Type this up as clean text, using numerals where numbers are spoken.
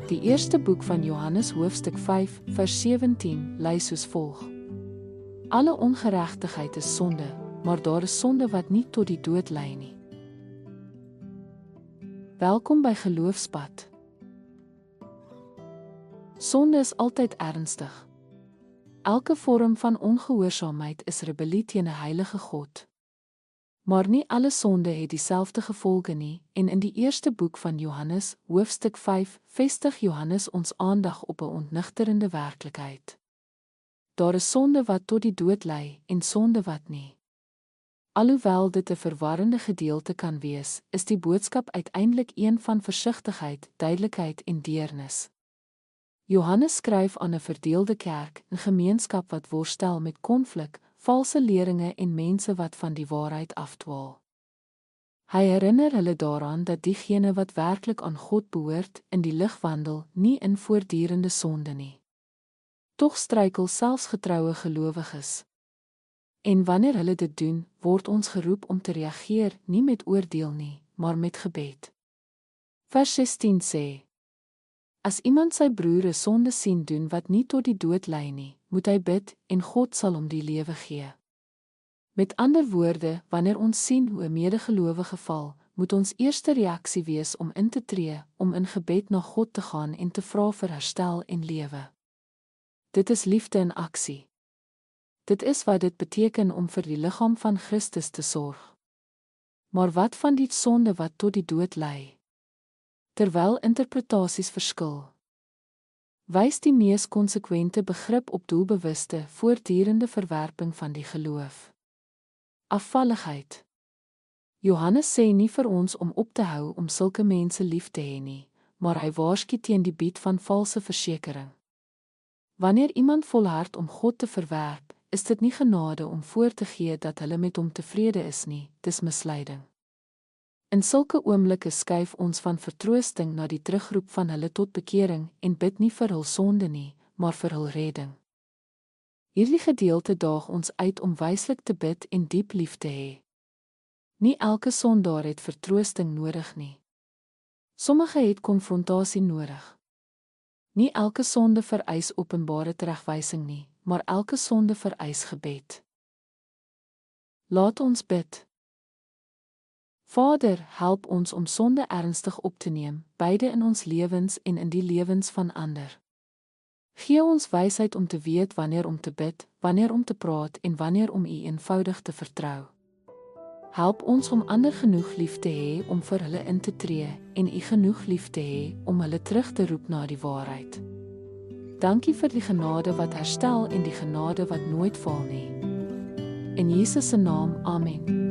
Die eerste boek van Johannes hoofstuk 5, vers 17, lys soos volg. Alle ongeregtigheid is sonde, maar daar is sonde wat nie tot die dood lei nie. Welkom by Geloofspad. Sonde is altyd ernstig. Elke vorm van ongehoorsaamheid is rebellie teen 'n heilige God. Maar nie alle sonde het dieselfde gevolge nie, en in die eerste boek van Johannes, hoofstuk 5, vestig Johannes ons aandag op 'n ontnigterende werklikheid. Daar is sonde wat tot die dood lei, en sonde wat nie. Alhoewel dit 'n verwarrende gedeelte kan wees, is die boodskap uiteindelik een van versigtigheid, duidelikheid en deernis. Johannes skryf aan 'n verdeelde kerk, 'n gemeenskap wat worstel met konflik, valse leringe en mense wat van die waarheid afdwaal. Hy herinner hulle daaraan dat diegene wat werklik aan God behoort, in die lig wandel, nie in voortdurende sonde nie. Tog struikel selfs getroue gelowiges. En wanneer hulle dit doen, word ons geroep om te reageer, nie met oordeel nie, maar met gebed. Vers 16 sê: As iemand sy broer 'n sonde sien doen wat nie tot die dood lei nie, moet hy bid, en God sal hom die lewe gee. Met ander woorde, wanneer ons sien hoe 'n medegelowige val, moet ons eerste reaksie wees om in te tree, om in gebed na God te gaan en te vra vir herstel en lewe. Dit is liefde in aksie. Dit is wat dit beteken om vir die liggaam van Christus te sorg. Maar wat van die sonde wat tot die dood lei? Terwyl interpretasies verskil, wys die mees konsekwente begrip op doelbewuste, voortdurende verwerping van die geloof. Afvalligheid. Johannes sê nie vir ons om op te hou om sulke mense lief te hê nie, maar hy waarsku teen die bied van valse versekering. Wanneer iemand volhard om God te verwerp, is dit nie genade om voor te gee dat hulle met hom tevrede is nie, dis misleiding. In sulke oomblikke skuif ons van vertroosting na die terugroep van hulle tot bekering en bid nie vir hul sonde nie, maar vir hul redding. Hierdie gedeelte daag ons uit om wyslik te bid en diep lief te hê. Nie elke sondaar het vertroosting nodig nie. Sommige het konfrontasie nodig. Nie elke sonde vereis openbare teregwysing nie, maar elke sonde vereis gebed. Laat ons bid. Vader, help ons om sonde ernstig op te neem, beide in ons lewens en in die lewens van ander. Gee ons wysheid om te weet wanneer om te bid, wanneer om te praat en wanneer om U eenvoudig te vertrou. Help ons om ander genoeg lief te hê om vir hulle in te tree en U genoeg lief te hê om hulle terug te roep na die waarheid. Dankie vir die genade wat herstel en die genade wat nooit val nie. In Jesus se naam, amen.